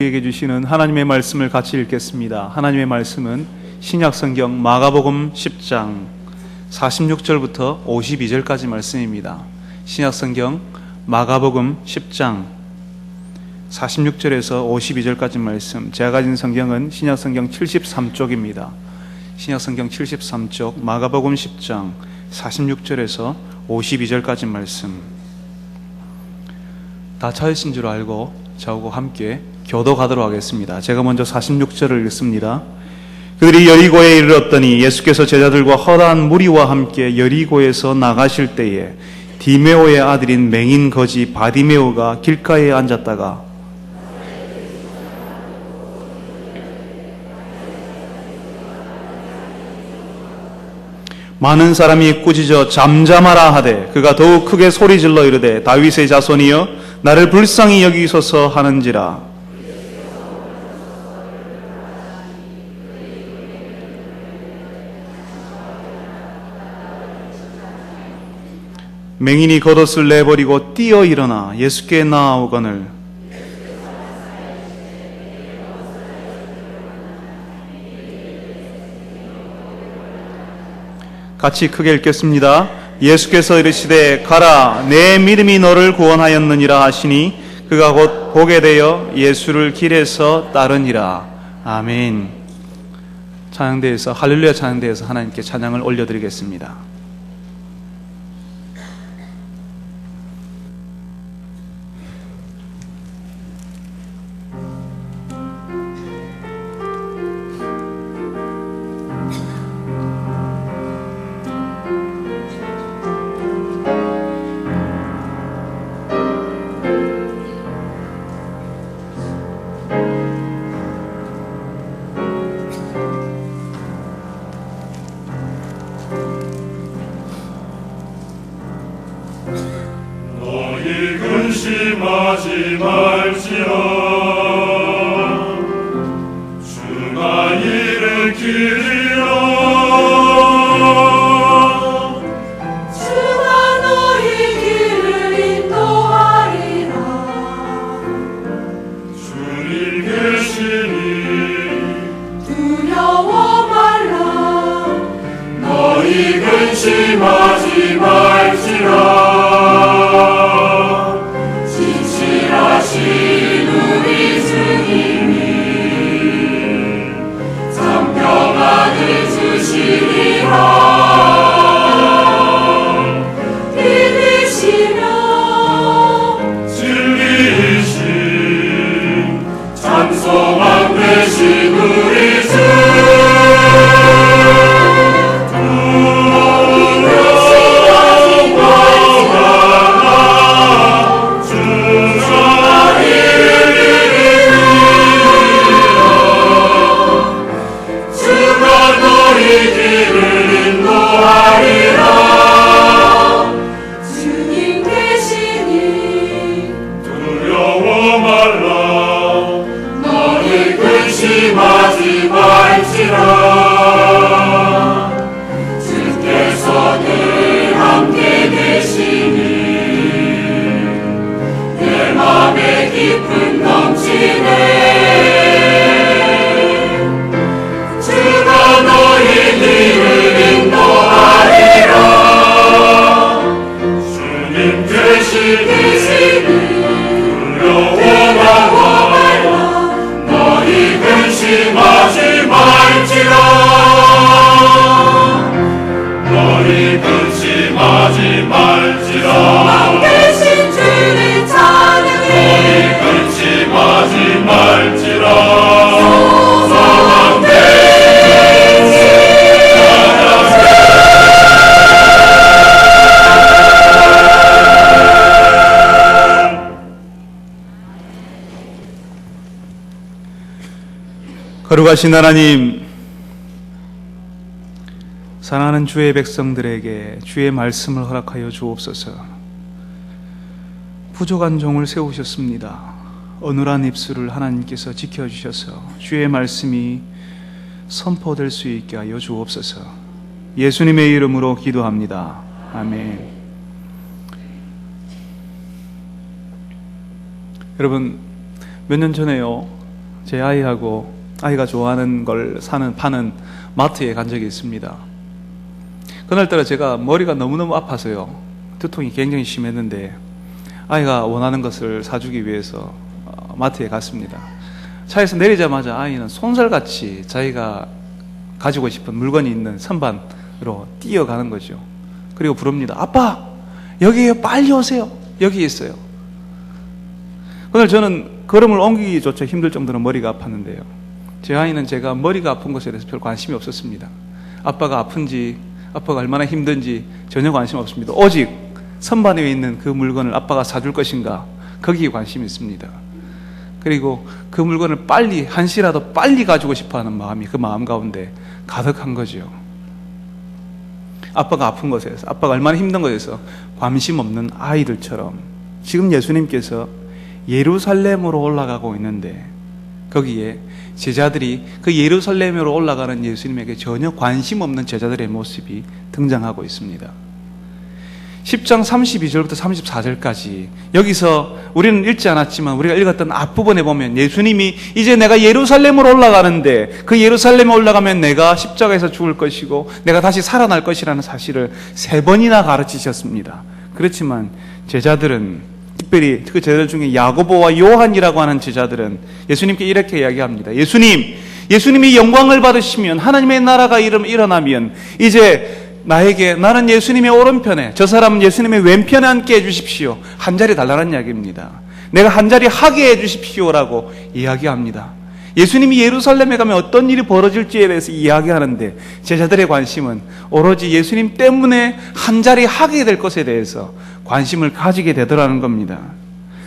우리에게 주시는 하나님의 말씀을 같이 읽겠습니다. 하나님의 말씀은 신약성경 마가복음 10장 46절부터 52절까지 말씀입니다. 신약성경 마가복음 10장 46절에서 52절까지 말씀. 제가 가진 성경은 신약성경 73쪽입니다. 신약성경 73쪽 마가복음 10장 46절에서 52절까지 말씀. 다 찾으신 줄 알고 저하고 함께 교도가도록 하겠습니다. 제가 먼저 46절을 읽습니다. 그들이 여리고에 이르렀더니 예수께서 제자들과 허다한 무리와 함께 여리고에서 나가실 때에 디메오의 아들인 맹인 거지 바디메오가 길가에 앉았다가 많은 사람이 꾸짖어 잠잠하라 하되 그가 더욱 크게 소리질러 이르되 다윗의 자손이여 나를 불쌍히 여기소서 하는지라. 맹인이 겉옷을 내버리고 뛰어 일어나 예수께 나아오거늘 같이 크게 읽겠습니다. 예수께서 이르시되 가라 내 믿음이 너를 구원하였느니라 하시니 그가 곧 보게 되어 예수를 길에서 따르니라. 아멘. 찬양대에서 할렐루야 찬양대에서 하나님께 찬양을 올려드리겠습니다. 근심하지 말지라 주가 일으키리라 주가 너희 길을 인도하리라 주님 계시니 두려워 말라 너희 근심하지 말지라 지칠하신 우리 주님이 참 평안을 주시리라 믿으시며 진리이신 참 소망 되신 우리 주 주님 계시니 두려워 말라 너희 근심하지 말지라 주께서 늘 함께 계시니 내 맘에 기쁨 넘치네 주가 너희 길을 인도하리라 주님 계시니 두려워 말라 너희 근심하지 말지라 너희 근심하지 말지라 대신 주를 찬양해 너희 근심하지 말지라 소망 대신 거룩하신 하나님, 사랑하는 주의 백성들에게 주의 말씀을 허락하여 주옵소서. 부족한 종을 세우셨습니다. 어눌한 입술을 하나님께서 지켜주셔서 주의 말씀이 선포될 수 있게 하여 주옵소서. 예수님의 이름으로 기도합니다. 아멘. 여러분, 몇 년 전에요, 제 아이하고 아이가 좋아하는 걸 파는 마트에 간 적이 있습니다. 그날따라 제가 머리가 너무너무 아파서요. 두통이 굉장히 심했는데 아이가 원하는 것을 사주기 위해서 마트에 갔습니다. 차에서 내리자마자 아이는 손살같이 자기가 가지고 싶은 물건이 있는 선반으로 뛰어가는 거죠. 그리고 부릅니다. 아빠! 여기에요. 빨리 오세요. 여기 있어요. 오늘 저는 걸음을 옮기기조차 힘들 정도로 머리가 아팠는데요. 제 아이는 제가 머리가 아픈 것에 대해서 별 관심이 없었습니다. 아빠가 아픈지, 아빠가 얼마나 힘든지 전혀 관심 없습니다. 오직 선반에 있는 그 물건을 아빠가 사줄 것인가, 거기에 관심이 있습니다. 그리고 그 물건을 빨리, 한시라도 빨리 가지고 싶어 하는 마음이 그 마음 가운데 가득한 거죠. 아빠가 아픈 것에서, 아빠가 얼마나 힘든 것에서 관심 없는 아이들처럼 지금 예수님께서 예루살렘으로 올라가고 있는데 거기에 제자들이 그 예루살렘으로 올라가는 예수님에게 전혀 관심 없는 제자들의 모습이 등장하고 있습니다. 10장 32절부터 34절까지 여기서 우리는 읽지 않았지만 우리가 읽었던 앞부분에 보면 예수님이 이제 내가 예루살렘으로 올라가는데 그 예루살렘에 올라가면 내가 십자가에서 죽을 것이고 내가 다시 살아날 것이라는 사실을 3번이나 가르치셨습니다. 그렇지만 제자들은, 특별히 그 제자들 중에 야고보와 요한이라고 하는 제자들은 예수님께 이렇게 이야기합니다. 예수님이 영광을 받으시면, 하나님의 나라가 일어나면 이제 나는 예수님의 오른편에, 저 사람은 예수님의 왼편에 앉게 해주십시오. 한 자리 달라는 이야기입니다. 내가 한 자리 하게 해주십시오라고 이야기합니다. 예수님이 예루살렘에 가면 어떤 일이 벌어질지에 대해서 이야기하는데 제자들의 관심은 오로지 예수님 때문에 한 자리 하게 될 것에 대해서 관심을 가지게 되더라는 겁니다.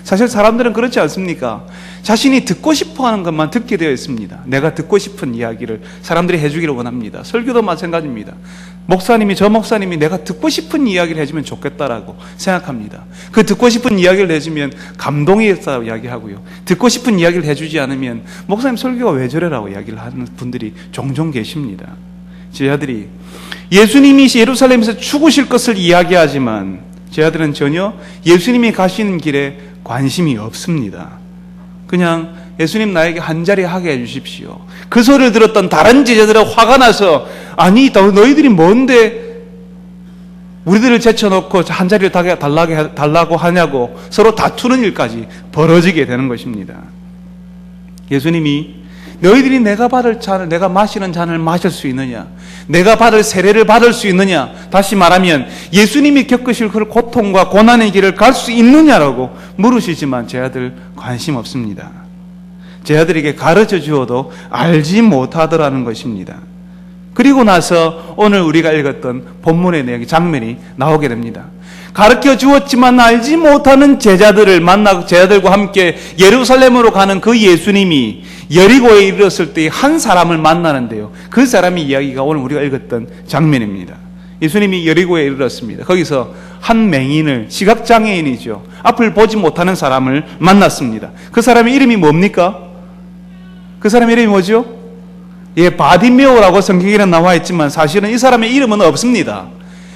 사실 사람들은 그렇지 않습니까? 자신이 듣고 싶어하는 것만 듣게 되어 있습니다. 내가 듣고 싶은 이야기를 사람들이 해주기를 원합니다. 설교도 마찬가지입니다. 저 목사님이 내가 듣고 싶은 이야기를 해주면 좋겠다라고 생각합니다. 그 듣고 싶은 이야기를 해주면 감동이 있다고 이야기하고요. 듣고 싶은 이야기를 해주지 않으면 목사님 설교가 왜 저래라고 이야기를 하는 분들이 종종 계십니다. 제자들이 예수님이 예루살렘에서 죽으실 것을 이야기하지만 제자들은 전혀 예수님이 가시는 길에 관심이 없습니다. 그냥 예수님 나에게 한 자리 하게 해주십시오. 그 소리를 들었던 다른 제자들은 화가 나서, 아니 너희들이 뭔데 우리들을 제쳐놓고 한 자리를 달라고 하냐고 서로 다투는 일까지 벌어지게 되는 것입니다. 예수님이 너희들이 내가 마시는 잔을 마실 수 있느냐? 내가 받을 세례를 받을 수 있느냐? 다시 말하면 예수님이 겪으실 그 고통과 고난의 길을 갈 수 있느냐라고 물으시지만 제자들 관심 없습니다. 제자들에게 가르쳐 주어도 알지 못하더라는 것입니다. 그리고 나서 오늘 우리가 읽었던 본문의 내용, 장면이 나오게 됩니다. 가르쳐 주었지만 알지 못하는 제자들과 함께 예루살렘으로 가는 그 예수님이 여리고에 이르렀을 때 한 사람을 만나는데요. 그 사람의 이야기가 오늘 우리가 읽었던 장면입니다. 예수님이 여리고에 이르렀습니다. 거기서 한 맹인을, 시각장애인이죠. 앞을 보지 못하는 사람을 만났습니다. 그 사람의 이름이 뭡니까? 그 사람의 이름이 뭐죠? 바디메오라고 성경에는 나와 있지만 사실은 이 사람의 이름은 없습니다.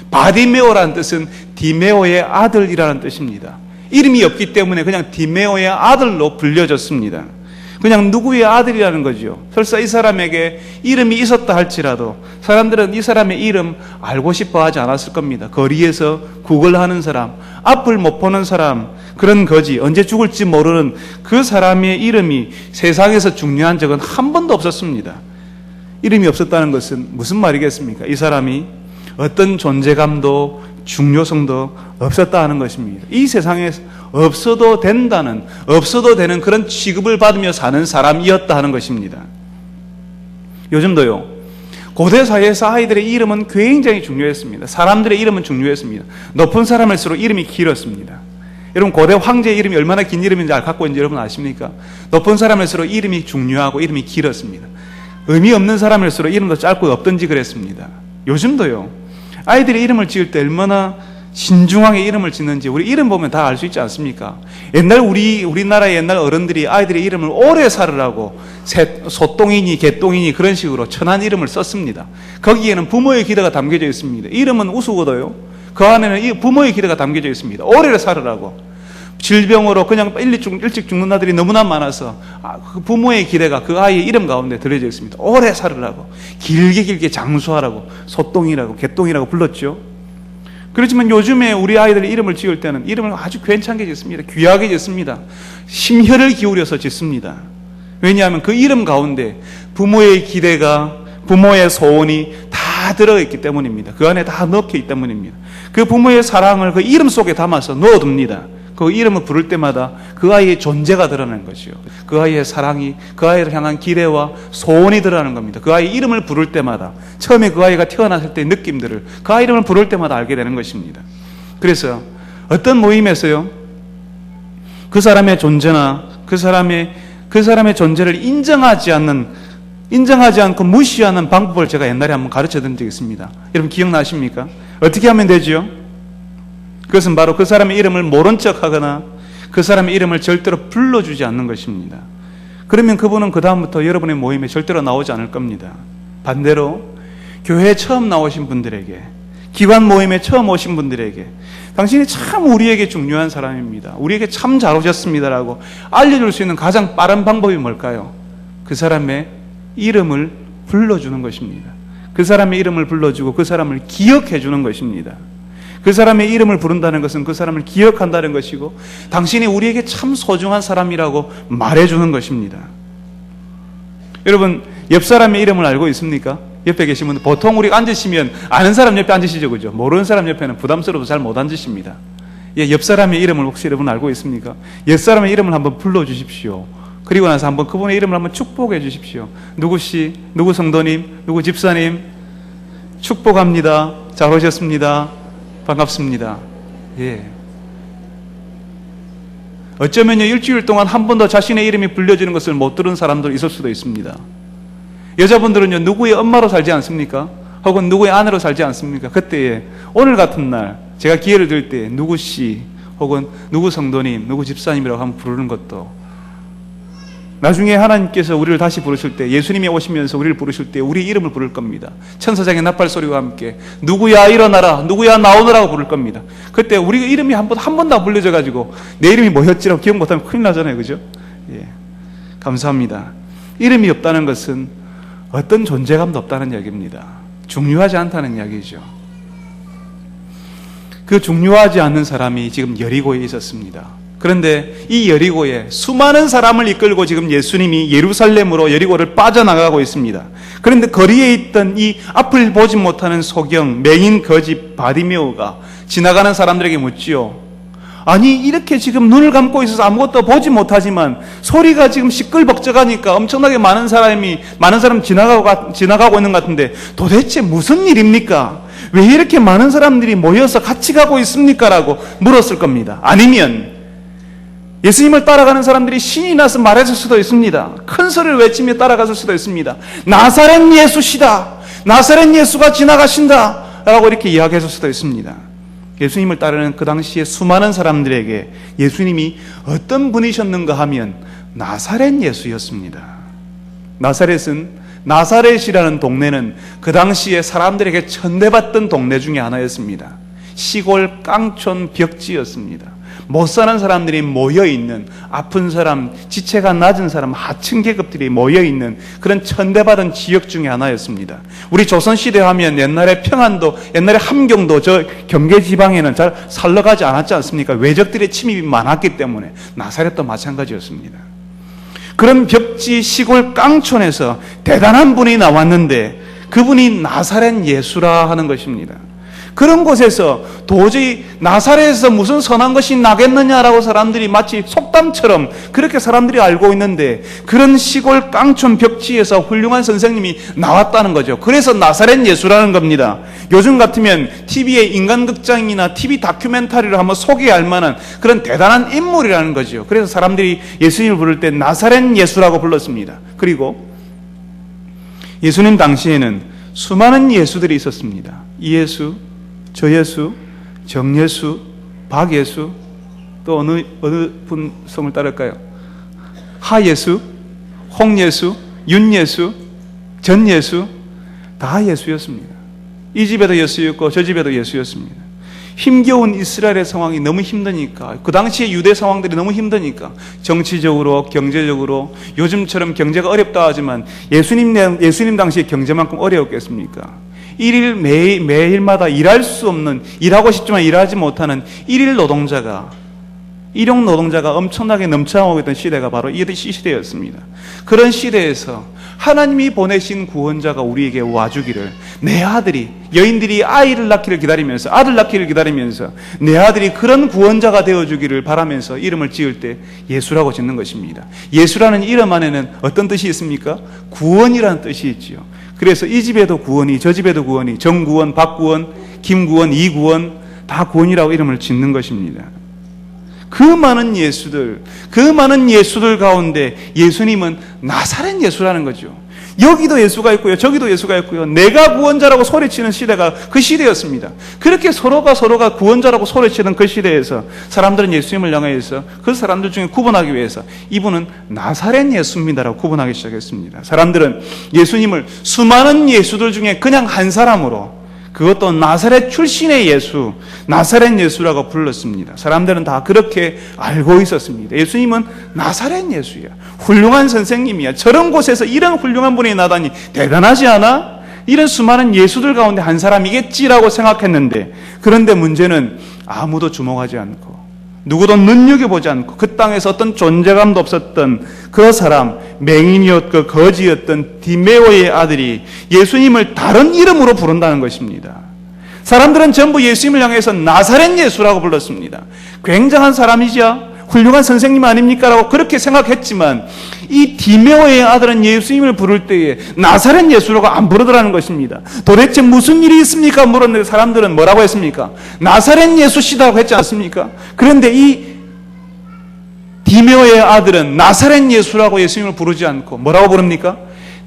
바디메오라는 뜻은 디메오의 아들이라는 뜻입니다. 이름이 없기 때문에 그냥 디메오의 아들로 불려졌습니다. 그냥 누구의 아들이라는 거죠. 설사 이 사람에게 이름이 있었다 할지라도 사람들은 이 사람의 이름 알고 싶어 하지 않았을 겁니다. 거리에서 구걸하는 사람, 앞을 못 보는 사람, 그런 거지, 언제 죽을지 모르는 그 사람의 이름이 세상에서 중요한 적은 한 번도 없었습니다. 이름이 없었다는 것은 무슨 말이겠습니까? 이 사람이 어떤 존재감도 중요성도 없었다 하는 것입니다. 이 세상에 없어도 되는 그런 취급을 받으며 사는 사람이었다 하는 것입니다. 요즘도요, 고대 사회에서 아이들의 이름은 굉장히 중요했습니다. 사람들의 이름은 중요했습니다. 높은 사람일수록 이름이 길었습니다. 여러분, 고대 황제의 이름이 얼마나 긴 이름인지 갖고 있는지 여러분 아십니까? 높은 사람일수록 이름이 중요하고 이름이 길었습니다. 의미 없는 사람일수록 이름도 짧고 없던지 그랬습니다. 요즘도요, 아이들의 이름을 지을 때 얼마나 신중하게 이름을 짓는지 우리 이름 보면 다 알 수 있지 않습니까? 옛날 우리나라의 옛날 어른들이 아이들의 이름을 오래 살으라고 소똥이니 개똥이니 그런 식으로 천한 이름을 썼습니다. 거기에는 부모의 기대가 담겨져 있습니다. 이름은 우스고도요, 그 안에는 부모의 기대가 담겨져 있습니다. 오래 살으라고. 질병으로 그냥 일찍 죽는 아들이 너무나 많아서 그 부모의 기대가 그 아이의 이름 가운데 들어져 있습니다. 오래 살으라고, 길게 장수하라고, 소똥이라고 개똥이라고 불렀죠. 그렇지만 요즘에 우리 아이들의 이름을 지을 때는 이름을 아주 괜찮게 짓습니다. 귀하게 짓습니다. 심혈을 기울여서 짓습니다. 왜냐하면 그 이름 가운데 부모의 기대가, 부모의 소원이 다 들어있기 때문입니다. 그 안에 다 넣혀 있기 때문입니다. 그 부모의 사랑을 그 이름 속에 담아서 넣어둡니다. 그 이름을 부를 때마다 그 아이의 존재가 드러나는 것이요. 그 아이의 사랑이, 그 아이를 향한 기대와 소원이 드러나는 겁니다. 그 아이 이름을 부를 때마다, 처음에 그 아이가 태어났을 때의 느낌들을 그 아이 이름을 부를 때마다 알게 되는 것입니다. 그래서 어떤 모임에서요, 그 사람의 존재나 그 사람의 존재를 인정하지 않고 무시하는 방법을 제가 옛날에 한번 가르쳐 드린 적이 있습니다. 여러분 기억나십니까? 어떻게 하면 되죠? 그것은 바로 그 사람의 이름을 모른 척하거나 그 사람의 이름을 절대로 불러주지 않는 것입니다. 그러면 그분은 그 다음부터 여러분의 모임에 절대로 나오지 않을 겁니다. 반대로 교회에 처음 나오신 분들에게, 기관 모임에 처음 오신 분들에게 당신이 참 우리에게 중요한 사람입니다, 우리에게 참 잘 오셨습니다라고 알려줄 수 있는 가장 빠른 방법이 뭘까요? 그 사람의 이름을 불러주는 것입니다. 그 사람의 이름을 불러주고 그 사람을 기억해 주는 것입니다. 그 사람의 이름을 부른다는 것은 그 사람을 기억한다는 것이고, 당신이 우리에게 참 소중한 사람이라고 말해주는 것입니다. 여러분, 옆 사람의 이름을 알고 있습니까? 옆에 계신 분들, 보통 우리가 앉으시면 아는 사람 옆에 앉으시죠, 그죠? 모르는 사람 옆에는 부담스러워서 잘 못 앉으십니다. 예, 옆 사람의 이름을 혹시 여러분 알고 있습니까? 옆 사람의 이름을 한번 불러주십시오. 그리고 나서 한번 그분의 이름을 한번 축복해 주십시오. 누구씨, 누구 성도님, 누구 집사님, 축복합니다. 잘 오셨습니다. 반갑습니다. 예. 어쩌면요, 일주일 동안 한 번도 자신의 이름이 불려지는 것을 못 들은 사람도 있을 수도 있습니다. 여자분들은요, 누구의 엄마로 살지 않습니까? 혹은 누구의 아내로 살지 않습니까? 그때에 오늘 같은 날 제가 기회를 드릴 때 누구씨 혹은 누구 성도님, 누구 집사님이라고 한번 부르는 것도, 나중에 하나님께서 우리를 다시 부르실 때, 예수님이 오시면서 우리를 부르실 때 우리 이름을 부를 겁니다. 천사장의 나팔 소리와 함께 누구야 일어나라, 누구야 나오너라고 부를 겁니다. 그때 우리 이름이 한 번도 안 불려져 가지고 내 이름이 뭐였지라고 기억 못하면 큰일 나잖아요, 그죠? 예, 감사합니다. 이름이 없다는 것은 어떤 존재감도 없다는 이야기입니다. 중요하지 않다는 이야기죠. 그 중요하지 않는 사람이 지금 여리고에 있었습니다. 그런데 이 여리고에 수많은 사람을 이끌고 지금 예수님이 예루살렘으로 여리고를 빠져나가고 있습니다. 그런데 거리에 있던 이 앞을 보지 못하는 소경, 맹인 거지 바디메오가 지나가는 사람들에게 묻지요. 아니, 이렇게 지금 눈을 감고 있어서 아무것도 보지 못하지만 소리가 지금 시끌벅적하니까 엄청나게 많은 사람 지나가고 있는 것 같은데 도대체 무슨 일입니까? 왜 이렇게 많은 사람들이 모여서 같이 가고 있습니까? 라고 물었을 겁니다. 아니면 예수님을 따라가는 사람들이 신이 나서 말했을 수도 있습니다. 큰 소리를 외치며 따라갔을 수도 있습니다. 나사렛 예수시다, 나사렛 예수가 지나가신다 라고 이렇게 이야기했을 수도 있습니다. 예수님을 따르는 그 당시에 수많은 사람들에게 예수님이 어떤 분이셨는가 하면 나사렛 예수였습니다. 나사렛이라는 동네는 그 당시에 사람들에게 천대받던 동네 중에 하나였습니다. 시골 깡촌 벽지였습니다. 못 사는 사람들이 모여있는, 아픈 사람, 지체가 낮은 사람, 하층 계급들이 모여있는 그런 천대받은 지역 중에 하나였습니다. 우리 조선시대 하면 옛날에 평안도, 옛날에 함경도 저 경계지방에는 잘 살러가지 않았지 않습니까? 외적들의 침입이 많았기 때문에. 나사렛도 마찬가지였습니다. 그런 벽지 시골 깡촌에서 대단한 분이 나왔는데 그분이 나사렛 예수라 하는 것입니다. 그런 곳에서 도저히 나사렛에서 무슨 선한 것이 나겠느냐라고 사람들이 마치 속담처럼 그렇게 사람들이 알고 있는데, 그런 시골 깡촌 벽지에서 훌륭한 선생님이 나왔다는 거죠. 그래서 나사렛 예수라는 겁니다. 요즘 같으면 TV의 인간극장이나 TV 다큐멘터리를 한번 소개할 만한 그런 대단한 인물이라는 거죠. 그래서 사람들이 예수님을 부를 때 나사렛 예수라고 불렀습니다. 그리고 예수님 당시에는 수많은 예수들이 있었습니다. 이 예수, 저 예수, 정예수, 박예수, 또 어느 분 성을 따를까요? 하예수, 홍예수, 윤예수, 전예수, 다 예수였습니다. 이 집에도 예수였고 저 집에도 예수였습니다. 힘겨운 이스라엘의 상황이 너무 힘드니까, 그 당시의 유대 상황들이 너무 힘드니까, 정치적으로, 경제적으로, 요즘처럼 경제가 어렵다 하지만 예수님 당시의 경제만큼 어려웠겠습니까? 일일 매일마다 일할 수 없는, 일하고 싶지만 일하지 못하는 일용 노동자가 엄청나게 넘쳐나고 있던 시대가 바로 이 시대였습니다. 그런 시대에서 하나님이 보내신 구원자가 우리에게 와주기를, 내 아들이, 여인들이 아들 낳기를 기다리면서 내 아들이 그런 구원자가 되어주기를 바라면서 이름을 지을 때 예수라고 짓는 것입니다. 예수라는 이름 안에는 어떤 뜻이 있습니까? 구원이라는 뜻이 있지요. 그래서 이 집에도 구원이, 저 집에도 구원이, 정구원, 박구원, 김구원, 이구원 다 구원이라고 이름을 짓는 것입니다. 그 많은 예수들 가운데 예수님은 나사렛 예수라는 거죠. 여기도 예수가 있고요, 저기도 예수가 있고요. 내가 구원자라고 소리치는 시대가 그 시대였습니다. 그렇게 서로가 구원자라고 소리치는 그 시대에서 사람들은 예수님을 향해서 그 사람들 중에 구분하기 위해서 이분은 나사렛 예수입니다라고 구분하기 시작했습니다. 사람들은 예수님을 수많은 예수들 중에 그냥 한 사람으로, 그것도 나사렛 출신의 예수, 나사렛 예수라고 불렀습니다. 사람들은 다 그렇게 알고 있었습니다. 예수님은 나사렛 예수야, 훌륭한 선생님이야, 저런 곳에서 이런 훌륭한 분이 나다니 대단하지 않아? 이런 수많은 예수들 가운데 한 사람이겠지라고 생각했는데, 그런데 문제는 아무도 주목하지 않고 누구도 눈여겨보지 않고 그 땅에서 어떤 존재감도 없었던 그 사람, 맹인이었고 거지였던 디메오의 아들이 예수님을 다른 이름으로 부른다는 것입니다. 사람들은 전부 예수님을 향해서 나사렛 예수라고 불렀습니다. 굉장한 사람이죠, 훌륭한 선생님 아닙니까? 라고 그렇게 생각했지만 이 디메오의 아들은 예수님을 부를 때에 나사렛 예수라고 안 부르더라는 것입니다. 도대체 무슨 일이 있습니까? 물었는데 사람들은 뭐라고 했습니까? 나사렛 예수시다고 했지 않습니까? 그런데 이 디메오의 아들은 나사렛 예수라고 예수님을 부르지 않고 뭐라고 부릅니까?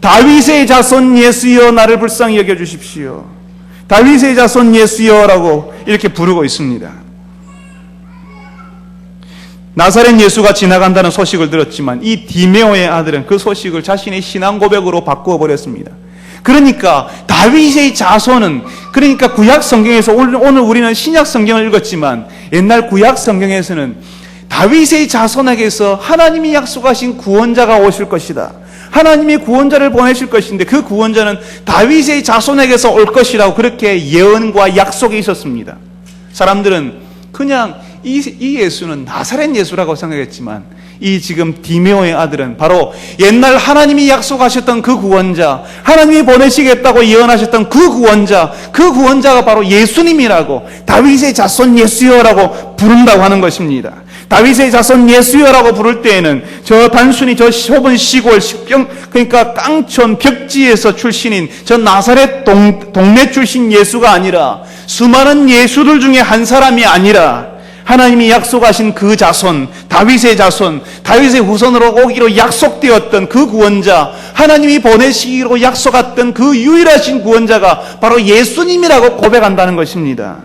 다윗의 자손 예수여 나를 불쌍히 여겨주십시오. 다윗의 자손 예수여라고 이렇게 부르고 있습니다. 나사렛 예수가 지나간다는 소식을 들었지만 이 디메오의 아들은 그 소식을 자신의 신앙 고백으로 바꾸어 버렸습니다. 그러니까 다윗의 자손은, 그러니까 구약 성경에서 오늘 우리는 신약 성경을 읽었지만 옛날 구약 성경에서는 다윗의 자손에게서 하나님이 약속하신 구원자가 오실 것이다, 하나님이 구원자를 보내실 것인데 그 구원자는 다윗의 자손에게서 올 것이라고 그렇게 예언과 약속이 있었습니다. 사람들은 그냥 이 예수는 나사렛 예수라고 생각했지만 이 지금 디메오의 아들은 바로 옛날 하나님이 약속하셨던 그 구원자, 하나님이 보내시겠다고 예언하셨던 그 구원자가 바로 예수님이라고, 다윗의 자손 예수여라고 부른다고 하는 것입니다. 다윗의 자손 예수여라고 부를 때에는 단순히 저 좁은 시골, 그러니까 깡촌 벽지에서 출신인 저 나사렛 동네 출신 예수가 아니라, 수많은 예수들 중에 한 사람이 아니라 하나님이 약속하신 그 자손, 다윗의 후손으로 오기로 약속되었던 그 구원자, 하나님이 보내시기로 약속했던 그 유일하신 구원자가 바로 예수님이라고 고백한다는 것입니다.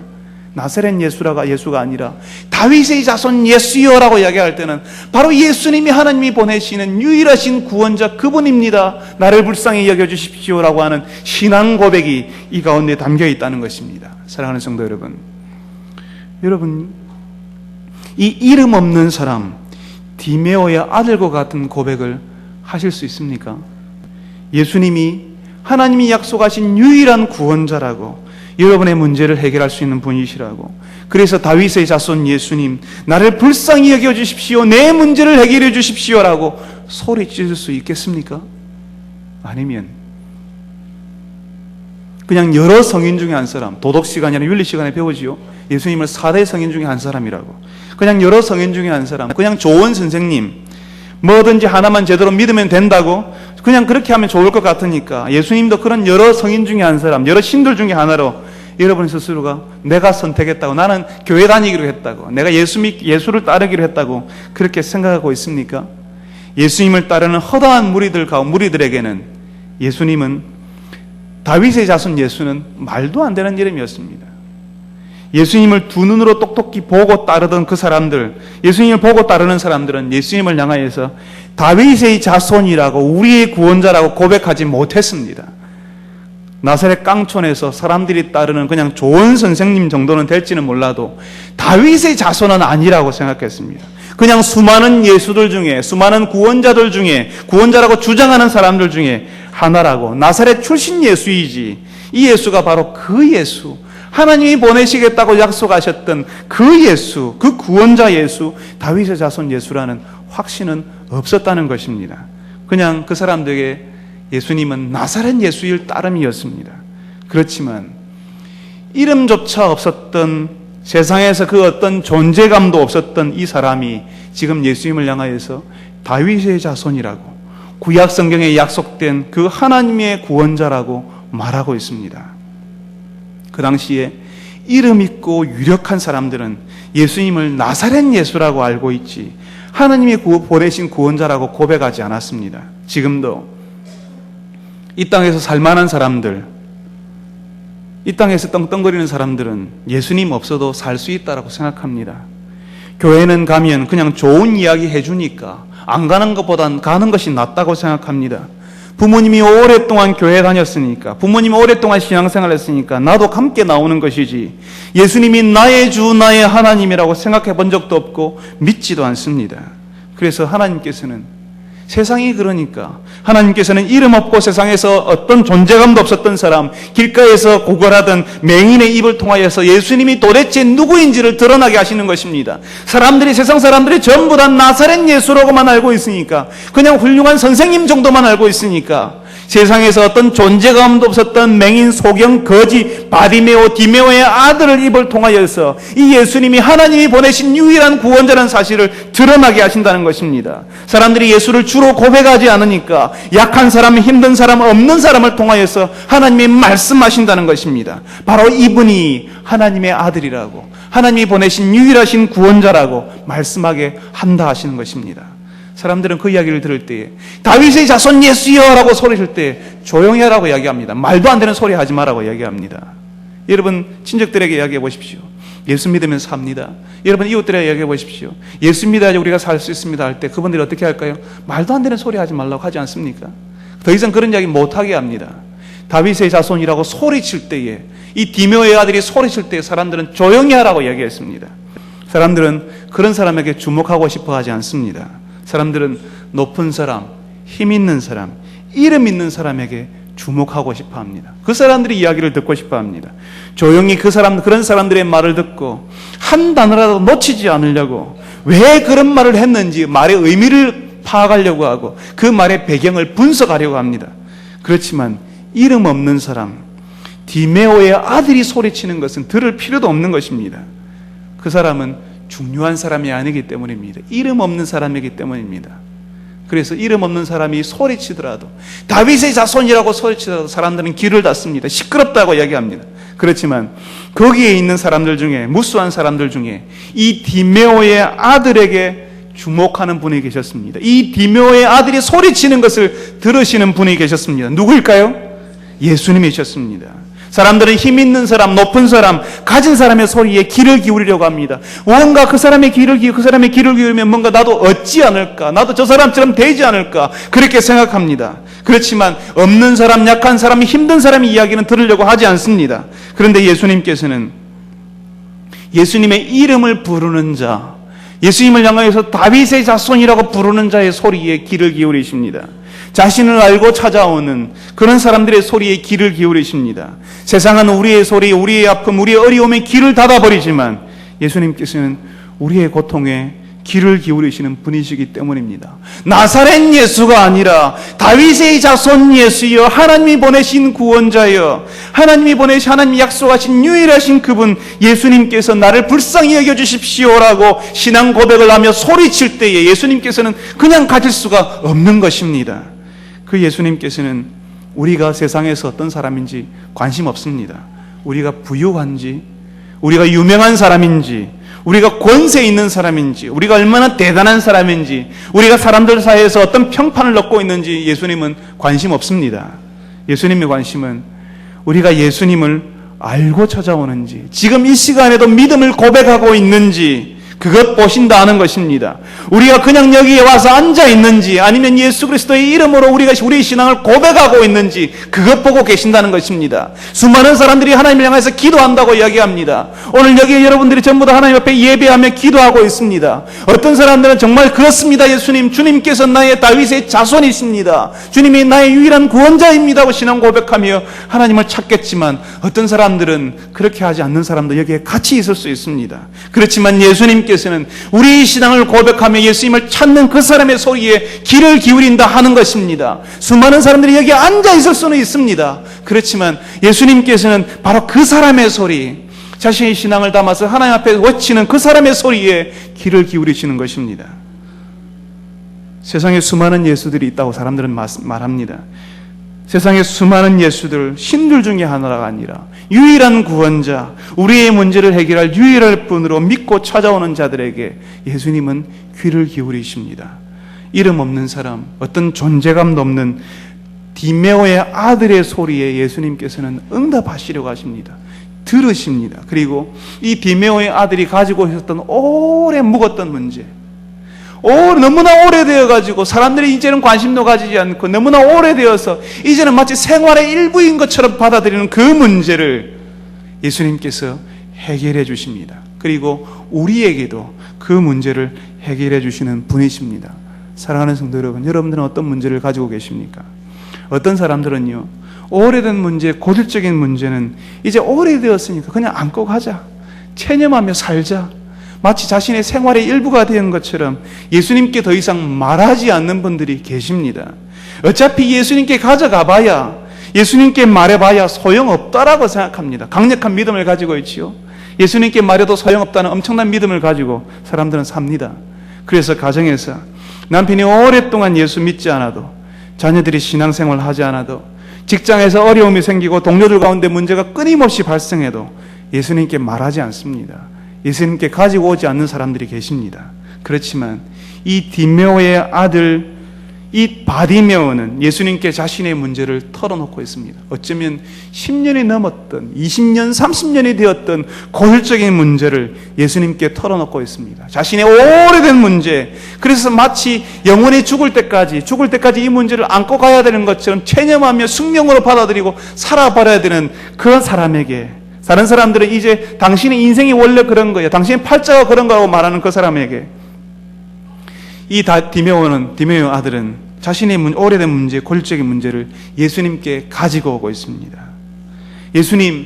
나사렛 예수가 아니라 다윗의 자손 예수여라고 이야기할 때는 바로 예수님이 하나님이 보내시는 유일하신 구원자 그분입니다, 나를 불쌍히 여겨주십시오라고 하는 신앙 고백이 이 가운데 담겨 있다는 것입니다. 사랑하는 성도 여러분, 이 이름 없는 사람 디메오의 아들과 같은 고백을 하실 수 있습니까? 예수님이 하나님이 약속하신 유일한 구원자라고, 여러분의 문제를 해결할 수 있는 분이시라고, 그래서 다윗의 자손 예수님 나를 불쌍히 여겨주십시오, 내 문제를 해결해 주십시오라고 소리칠 수 있겠습니까? 아니면 그냥 여러 성인 중에 한 사람, 도덕시간이나 윤리시간에 배우지요, 예수님을 4대 성인 중에 한 사람이라고, 그냥 여러 성인 중에 한 사람, 그냥 좋은 선생님, 뭐든지 하나만 제대로 믿으면 된다고, 그냥 그렇게 하면 좋을 것 같으니까 예수님도 그런 여러 성인 중에 한 사람, 여러 신들 중에 하나로 여러분 스스로가 내가 선택했다고, 나는 교회 다니기로 했다고, 내가 예수를 따르기로 했다고 그렇게 생각하고 있습니까? 예수님을 따르는 허다한 무리들에게는 예수님은, 다윗의 자손 예수는 말도 안 되는 이름이었습니다. 예수님을 두 눈으로 똑똑히 보고 따르던 그 사람들, 예수님을 보고 따르는 사람들은 예수님을 향하여서 다윗의 자손이라고, 우리의 구원자라고 고백하지 못했습니다. 나사렛 깡촌에서 사람들이 따르는 그냥 좋은 선생님 정도는 될지는 몰라도 다윗의 자손은 아니라고 생각했습니다. 그냥 수많은 예수들 중에, 수많은 구원자들 중에, 구원자라고 주장하는 사람들 중에 하나라고, 나사렛 출신 예수이지, 이 예수가 바로 그 예수, 하나님이 보내시겠다고 약속하셨던 그 예수, 그 구원자 예수, 다윗의 자손 예수라는 확신은 없었다는 것입니다. 그냥 그 사람들에게 예수님은 나사렛 예수일 따름이었습니다. 그렇지만 이름조차 없었던, 세상에서 그 어떤 존재감도 없었던 이 사람이 지금 예수님을 향하여서 다윗의 자손이라고, 구약 성경에 약속된 그 하나님의 구원자라고 말하고 있습니다. 그 당시에 이름 있고 유력한 사람들은 예수님을 나사렛 예수라고 알고 있지 하나님이 보내신 구원자라고 고백하지 않았습니다. 지금도 이 땅에서 살만한 사람들, 이 땅에서 떵떵거리는 사람들은 예수님 없어도 살 수 있다고 생각합니다. 교회는 가면 그냥 좋은 이야기 해주니까 안 가는 것보단 가는 것이 낫다고 생각합니다. 부모님이 오랫동안 교회 다녔으니까, 부모님이 오랫동안 신앙생활 했으니까 나도 함께 나오는 것이지, 예수님이 나의 주, 나의 하나님이라고 생각해 본 적도 없고 믿지도 않습니다. 그래서 하나님께서는, 세상이 그러니까 하나님께서는 이름 없고 세상에서 어떤 존재감도 없었던 사람, 길가에서 고걸하던 맹인의 입을 통하여서 예수님이 도대체 누구인지를 드러나게 하시는 것입니다. 사람들이, 세상 사람들이 전부 다 나사렛 예수라고만 알고 있으니까, 그냥 훌륭한 선생님 정도만 알고 있으니까, 세상에서 어떤 존재감도 없었던 맹인, 소경, 거지, 바디메오, 디메오의 아들을 입을 통하여서 이 예수님이 하나님이 보내신 유일한 구원자라는 사실을 드러나게 하신다는 것입니다. 사람들이 예수를 주로 고백하지 않으니까 약한 사람, 힘든 사람, 없는 사람을 통하여서 하나님이 말씀하신다는 것입니다. 바로 이분이 하나님의 아들이라고, 하나님이 보내신 유일하신 구원자라고 말씀하게 한다 하시는 것입니다. 사람들은 그 이야기를 들을 때에 다윗의 자손 예수여 라고 소리칠 때 조용히 하라고 이야기합니다. 말도 안 되는 소리 하지 마라고 이야기합니다. 여러분 친척들에게 이야기해 보십시오. 예수 믿으면 삽니다. 여러분 이웃들에게 이야기해 보십시오. 예수 믿어야지 우리가 살 수 있습니다 할 때 그분들이 어떻게 할까요? 말도 안 되는 소리 하지 말라고 하지 않습니까? 더 이상 그런 이야기 못하게 합니다. 다윗의 자손이라고 소리칠 때에, 이 디메오의 아들이 소리칠 때에 사람들은 조용히 하라고 이야기했습니다. 사람들은 그런 사람에게 주목하고 싶어 하지 않습니다. 사람들은 높은 사람, 힘 있는 사람, 이름 있는 사람에게 주목하고 싶어 합니다. 그 사람들이 이야기를 듣고 싶어 합니다. 조용히 그런 사람들의 말을 듣고 한 단어라도 놓치지 않으려고, 왜 그런 말을 했는지 말의 의미를 파악하려고 하고 그 말의 배경을 분석하려고 합니다. 그렇지만 이름 없는 사람, 디메오의 아들이 소리치는 것은 들을 필요도 없는 것입니다. 그 사람은 중요한 사람이 아니기 때문입니다. 이름 없는 사람이기 때문입니다. 그래서 이름 없는 사람이 소리치더라도, 다윗의 자손이라고 소리치더라도 사람들은 귀를 닫습니다. 시끄럽다고 이야기합니다. 그렇지만 거기에 있는 사람들 중에, 무수한 사람들 중에 이 디메오의 아들에게 주목하는 분이 계셨습니다. 이 디메오의 아들이 소리치는 것을 들으시는 분이 계셨습니다. 누구일까요? 예수님이셨습니다. 사람들은 힘 있는 사람, 높은 사람, 가진 사람의 소리에 귀를 기울이려고 합니다. 뭔가 그 사람의 귀를 기울이면 뭔가 나도 얻지 않을까, 나도 저 사람처럼 되지 않을까, 그렇게 생각합니다. 그렇지만 없는 사람, 약한 사람, 힘든 사람의 이야기는 들으려고 하지 않습니다. 그런데 예수님께서는 예수님의 이름을 부르는 자, 예수님을 향하여서 다윗의 자손이라고 부르는 자의 소리에 귀를 기울이십니다. 자신을 알고 찾아오는 그런 사람들의 소리에 귀를 기울이십니다. 세상은 우리의 소리, 우리의 아픔, 우리의 어려움에 귀를 닫아버리지만 예수님께서는 우리의 고통에 귀를 기울이시는 분이시기 때문입니다. 나사렛 예수가 아니라 다윗의 자손 예수여, 하나님이 보내신 구원자여, 하나님이 약속하신 유일하신 그분 예수님께서 나를 불쌍히 여겨주십시오라고 신앙 고백을 하며 소리칠 때에 예수님께서는 그냥 가질 수가 없는 것입니다. 그 예수님께서는 우리가 세상에서 어떤 사람인지 관심 없습니다. 우리가 부유한지, 우리가 유명한 사람인지, 우리가 권세 있는 사람인지, 우리가 얼마나 대단한 사람인지, 우리가 사람들 사이에서 어떤 평판을 얻고 있는지 예수님은 관심 없습니다. 예수님의 관심은 우리가 예수님을 알고 찾아오는지, 지금 이 시간에도 믿음을 고백하고 있는지, 그것 보신다 하는 것입니다. 우리가 그냥 여기에 와서 앉아 있는지 아니면 예수 그리스도의 이름으로 우리가 우리의 신앙을 고백하고 있는지 그것 보고 계신다는 것입니다. 수많은 사람들이 하나님을 향해서 기도한다고 이야기합니다. 오늘 여기 여러분들이 전부 다 하나님 앞에 예배하며 기도하고 있습니다. 어떤 사람들은 정말 그렇습니다. 예수님, 주님께서 나의 다윗의 자손이십니다. 주님이 나의 유일한 구원자입니다 하고 신앙 고백하며 하나님을 찾겠지만 어떤 사람들은 그렇게 하지 않는 사람도 여기에 같이 있을 수 있습니다. 그렇지만 예수님께서는 우리의 신앙을 고백하며 예수님을 찾는 그 사람의 소리에 귀를 기울인다 하는 것입니다. 수많은 사람들이 여기에 앉아 있을 수는 있습니다. 그렇지만 예수님께서는 바로 그 사람의 소리, 자신의 신앙을 담아서 하나님 앞에 외치는 그 사람의 소리에 귀를 기울이시는 것입니다. 세상에 수많은 예수들이 있다고 사람들은 말합니다. 세상에 수많은 예수들, 신들 중에 하나가 아니라 유일한 구원자, 우리의 문제를 해결할 유일한 분으로 믿고 찾아오는 자들에게 예수님은 귀를 기울이십니다. 이름 없는 사람, 어떤 존재감도 없는 디메오의 아들의 소리에 예수님께서는 응답하시려고 하십니다. 들으십니다. 그리고 이 디메오의 아들이 가지고 있었던 오래 묵었던 문제, 너무나 오래되어가지고 사람들이 이제는 관심도 가지지 않고 너무나 오래되어서 이제는 마치 생활의 일부인 것처럼 받아들이는 그 문제를 예수님께서 해결해 주십니다. 그리고 우리에게도 그 문제를 해결해 주시는 분이십니다. 사랑하는 성도 여러분, 여러분들은 어떤 문제를 가지고 계십니까? 어떤 사람들은요, 오래된 문제, 고질적인 문제는 이제 오래되었으니까 그냥 안고 가자, 체념하며 살자, 마치 자신의 생활의 일부가 된 것처럼 예수님께 더 이상 말하지 않는 분들이 계십니다. 어차피 예수님께 가져가 봐야, 예수님께 말해봐야 소용없다라고 생각합니다. 강력한 믿음을 가지고 있지요. 예수님께 말해도 소용없다는 엄청난 믿음을 가지고 사람들은 삽니다. 그래서 가정에서 남편이 오랫동안 예수 믿지 않아도, 자녀들이 신앙생활을 하지 않아도, 직장에서 어려움이 생기고 동료들 가운데 문제가 끊임없이 발생해도 예수님께 말하지 않습니다. 예수님께 가지고 오지 않는 사람들이 계십니다. 그렇지만 이 디메오의 아들, 이 바디메오는 예수님께 자신의 문제를 털어놓고 있습니다. 어쩌면 10년이 넘었던, 20년, 30년이 되었던 고질적인 문제를 예수님께 털어놓고 있습니다. 자신의 오래된 문제, 그래서 마치 영원히 죽을 때까지 이 문제를 안고 가야 되는 것처럼 체념하며 숙명으로 받아들이고 살아버려야 되는 그런 사람에게, 다른 사람들은 이제 당신의 인생이 원래 그런 거예요, 당신의 팔자가 그런 거라고 말하는 그 사람에게 이 디메오의 아들은 자신의 오래된 문제, 고질적인 문제를 예수님께 가지고 오고 있습니다. 예수님,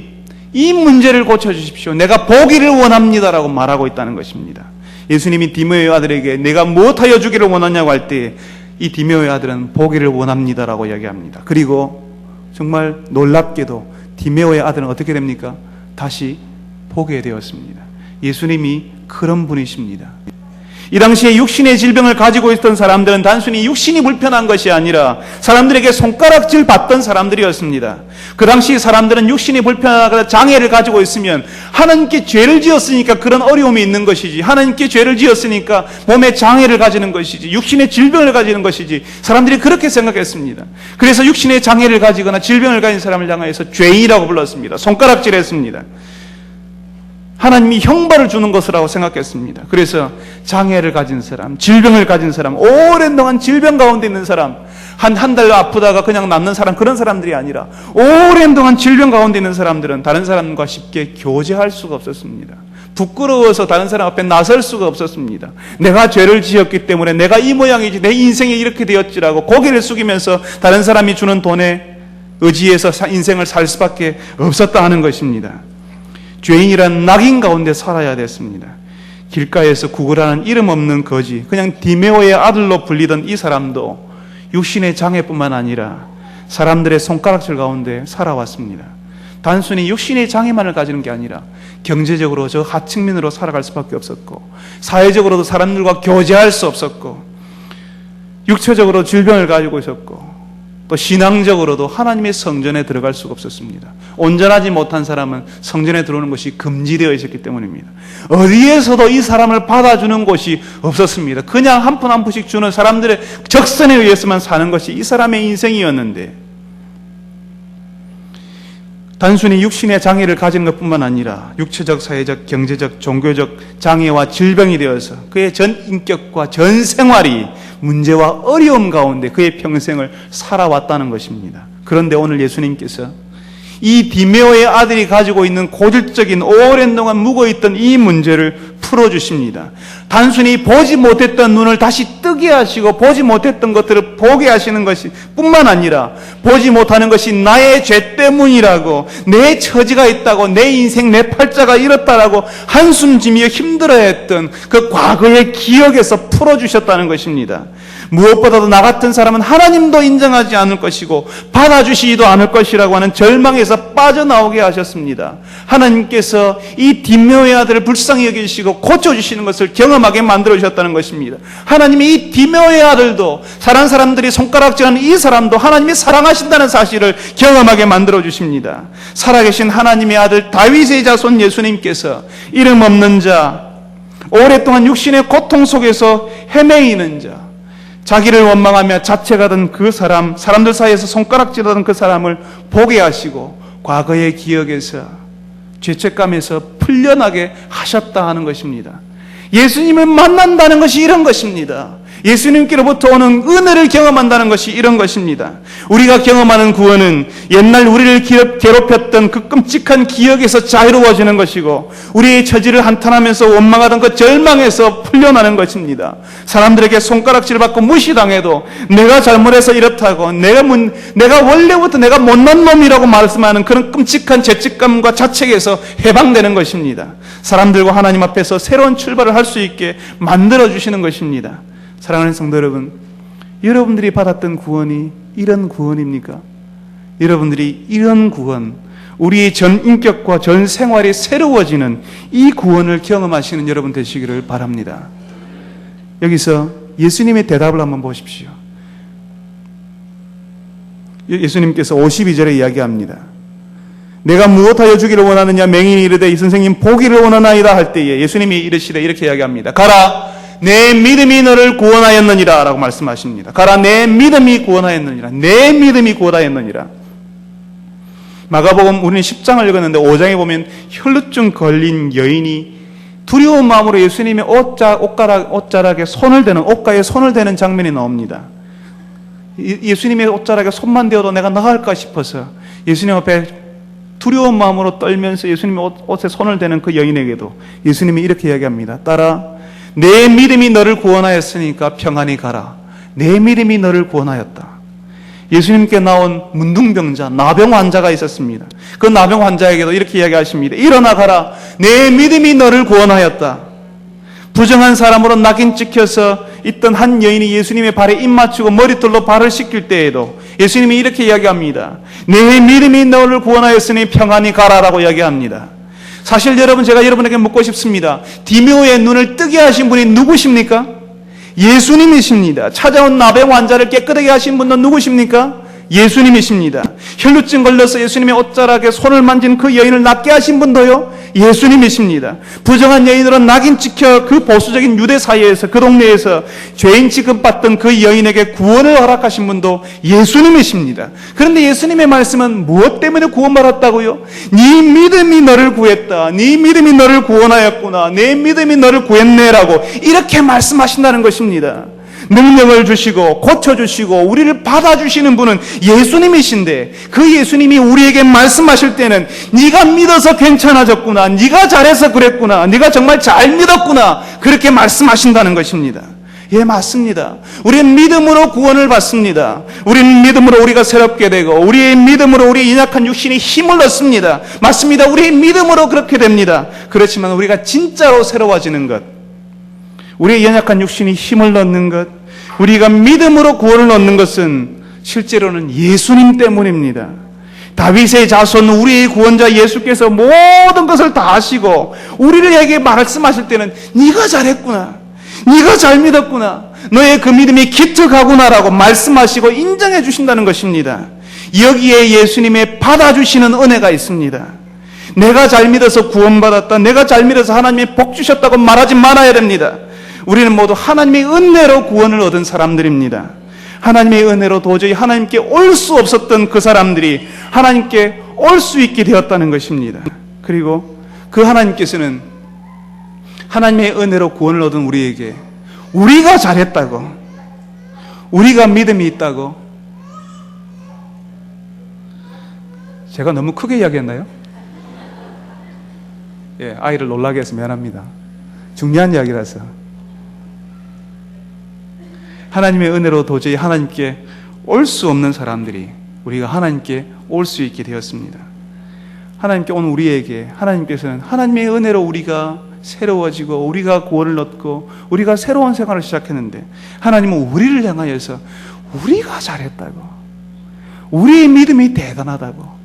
이 문제를 고쳐주십시오. 내가 보기를 원합니다라고 말하고 있다는 것입니다. 예수님이 디메오의 아들에게 내가 무엇하여 주기를 원하냐고 할 때 이 디메오의 아들은 보기를 원합니다라고 이야기합니다. 그리고 정말 놀랍게도 디메오의 아들은 어떻게 됩니까? 다시 보게 되었습니다. 예수님이 그런 분이십니다. 이 당시에 육신의 질병을 가지고 있던 사람들은 단순히 육신이 불편한 것이 아니라 사람들에게 손가락질 받던 사람들이었습니다. 그 당시 사람들은 육신이 불편하거나 장애를 가지고 있으면 하나님께 죄를 지었으니까 그런 어려움이 있는 것이지, 하나님께 죄를 지었으니까 몸에 장애를 가지는 것이지, 육신의 질병을 가지는 것이지, 사람들이 그렇게 생각했습니다. 그래서 육신의 장애를 가지거나 질병을 가진 사람을 향해서 죄인이라고 불렀습니다. 손가락질했습니다. 하나님이 형벌을 주는 것이라고 생각했습니다. 그래서 장애를 가진 사람, 질병을 가진 사람, 오랜 동안 질병 가운데 있는 사람, 한 달 아프다가 그냥 낫는 사람, 그런 사람들이 아니라 오랜 동안 질병 가운데 있는 사람들은 다른 사람과 쉽게 교제할 수가 없었습니다. 부끄러워서 다른 사람 앞에 나설 수가 없었습니다. 내가 죄를 지었기 때문에 내가 이 모양이지, 내 인생이 이렇게 되었지라고 고개를 숙이면서 다른 사람이 주는 돈에 의지해서 인생을 살 수밖에 없었다 하는 것입니다. 죄인이란 낙인 가운데 살아야 됐습니다. 길가에서 구걸하는 이름 없는 거지, 그냥 디메오의 아들로 불리던 이 사람도 육신의 장애뿐만 아니라 사람들의 손가락질 가운데 살아왔습니다. 단순히 육신의 장애만을 가지는 게 아니라 경제적으로 저 하층민으로 살아갈 수밖에 없었고, 사회적으로도 사람들과 교제할 수 없었고, 육체적으로 질병을 가지고 있었고, 또 신앙적으로도 하나님의 성전에 들어갈 수가 없었습니다. 온전하지 못한 사람은 성전에 들어오는 것이 금지되어 있었기 때문입니다. 어디에서도 이 사람을 받아주는 곳이 없었습니다. 그냥 한 푼 한 푼씩 주는 사람들의 적선에 의해서만 사는 것이 이 사람의 인생이었는데, 단순히 육신의 장애를 가진 것뿐만 아니라 육체적, 사회적, 경제적, 종교적 장애와 질병이 되어서 그의 전 인격과 전 생활이 문제와 어려움 가운데 그의 평생을 살아왔다는 것입니다. 그런데 오늘 예수님께서 이 디메오의 아들이 가지고 있는 고질적인 오랜 동안 묵어있던 이 문제를 풀어주십니다. 단순히 보지 못했던 눈을 다시 뜨게 하시고 보지 못했던 것들을 보게 하시는 것이 뿐만 아니라 보지 못하는 것이 나의 죄 때문이라고, 내 처지가 있다고, 내 인생 내 팔자가 이렇다라고 한숨 지며 힘들어했던 그 과거의 기억에서 풀어주셨다는 것입니다. 무엇보다도 나 같은 사람은 하나님도 인정하지 않을 것이고 받아주시지도 않을 것이라고 하는 절망에서 빠져나오게 하셨습니다. 하나님께서 이 디메오의 아들을 불쌍히 여기시고 고쳐주시는 것을 경험하게 만들어주셨다는 것입니다. 하나님이 이 디메오의 아들도, 다른 사람들이 손가락질하는 이 사람도 하나님이 사랑하신다는 사실을 경험하게 만들어주십니다. 살아계신 하나님의 아들 다윗의 자손 예수님께서 이름 없는 자, 오랫동안 육신의 고통 속에서 헤매이는 자, 자기를 원망하며 자책하던 그 사람, 사람들 사이에서 손가락질하던 그 사람을 보게 하시고 과거의 기억에서, 죄책감에서 풀려나게 하셨다 하는 것입니다. 예수님을 만난다는 것이 이런 것입니다. 예수님께로부터 오는 은혜를 경험한다는 것이 이런 것입니다. 우리가 경험하는 구원은 옛날 우리를 괴롭혔던 그 끔찍한 기억에서 자유로워지는 것이고, 우리의 처지를 한탄하면서 원망하던 그 절망에서 풀려나는 것입니다. 사람들에게 손가락질을 받고 무시당해도 내가 잘못해서 이렇다고, 내가 원래부터 내가 못난 놈이라고 말씀하는 그런 끔찍한 죄책감과 자책에서 해방되는 것입니다. 사람들과 하나님 앞에서 새로운 출발을 할 수 있게 만들어주시는 것입니다. 사랑하는 성도 여러분, 여러분들이 받았던 구원이 이런 구원입니까? 여러분들이 이런 구원, 우리의 전 인격과 전 생활이 새로워지는 이 구원을 경험하시는 여러분 되시기를 바랍니다. 여기서 예수님의 대답을 한번 보십시오. 예수님께서 52절에 이야기합니다. 내가 무엇하여 주기를 원하느냐? 맹인이 이르되 이 선생님 보기를 원하나이다 할 때에 예수님이 이르시되 이렇게 이야기합니다. 가라, 내 믿음이 너를 구원하였느니라 라고 말씀하십니다. 가라, 내 믿음이 구원하였느니라. 내 믿음이 구원하였느니라. 마가복음 우리는 10장을 읽었는데 5장에 보면 혈루증 걸린 여인이 두려운 마음으로 예수님의 옷자락에 손을 대는, 옷가에 손을 대는 장면이 나옵니다. 예수님의 옷자락에 손만 대어도 내가 나을까 싶어서 예수님 앞에 두려운 마음으로 떨면서 예수님의 옷에 손을 대는 그 여인에게도 예수님이 이렇게 이야기합니다. 따라, 내 믿음이 너를 구원하였으니까 평안히 가라. 내 믿음이 너를 구원하였다. 예수님께 나온 문둥병자, 나병 환자가 있었습니다. 그 나병 환자에게도 이렇게 이야기하십니다. 일어나 가라. 내 믿음이 너를 구원하였다. 부정한 사람으로 낙인 찍혀서 있던 한 여인이 예수님의 발에 입 맞추고 머리털로 발을 씻길 때에도 예수님이 이렇게 이야기합니다. 내 믿음이 너를 구원하였으니 평안히 가라라고 이야기합니다. 사실 여러분, 제가 여러분에게 묻고 싶습니다. 디메오의 눈을 뜨게 하신 분이 누구십니까? 예수님이십니다. 찾아온 나병 환자를 깨끗하게 하신 분은 누구십니까? 예수님이십니다. 혈루증 걸려서 예수님의 옷자락에 손을 만진 그 여인을 낫게 하신 분도요, 예수님이십니다. 부정한 여인으로 낙인 찍혀 그 보수적인 유대 사회에서, 그 동네에서 죄인 취급받던 그 여인에게 구원을 허락하신 분도 예수님이십니다. 그런데 예수님의 말씀은 무엇 때문에 구원받았다고요? 네 믿음이 너를 구했다. 네 믿음이 너를 구원하였구나. 내 믿음이 너를 구했네라고 이렇게 말씀하신다는 것입니다. 능력을 주시고 고쳐주시고 우리를 받아주시는 분은 예수님이신데, 그 예수님이 우리에게 말씀하실 때는 네가 믿어서 괜찮아졌구나, 네가 잘해서 그랬구나, 네가 정말 잘 믿었구나, 그렇게 말씀하신다는 것입니다. 예, 맞습니다. 우리는 믿음으로 구원을 받습니다. 우리는 믿음으로 우리가 새롭게 되고, 우리의 믿음으로 우리의 연약한 육신이 힘을 얻습니다. 맞습니다. 우리의 믿음으로 그렇게 됩니다. 그렇지만 우리가 진짜로 새로워지는 것, 우리의 연약한 육신이 힘을 얻는 것, 우리가 믿음으로 구원을 얻는 것은 실제로는 예수님 때문입니다. 다윗의 자손, 우리의 구원자 예수께서 모든 것을 다 하시고 우리에게 말씀하실 때는 네가 잘했구나, 네가 잘 믿었구나, 너의 그 믿음이 기특하구나라고 말씀하시고 인정해 주신다는 것입니다. 여기에 예수님의 받아주시는 은혜가 있습니다. 내가 잘 믿어서 구원받았다, 내가 잘 믿어서 하나님이 복 주셨다고 말하지 말아야 됩니다. 우리는 모두 하나님의 은혜로 구원을 얻은 사람들입니다. 하나님의 은혜로 도저히 하나님께 올 수 없었던 그 사람들이 하나님께 올 수 있게 되었다는 것입니다. 그리고 그 하나님께서는 하나님의 은혜로 구원을 얻은 우리에게 우리가 잘했다고, 우리가 믿음이 있다고, 제가 너무 크게 이야기했나요? 예, 아이를 놀라게 해서 미안합니다. 중요한 이야기라서. 하나님의 은혜로 도저히 하나님께 올 수 없는 사람들이 우리가 하나님께 올 수 있게 되었습니다. 하나님께 온 우리에게 하나님께서는 하나님의 은혜로 우리가 새로워지고 우리가 구원을 얻고 우리가 새로운 생활을 시작했는데, 하나님은 우리를 향하여서 우리가 잘했다고, 우리의 믿음이 대단하다고,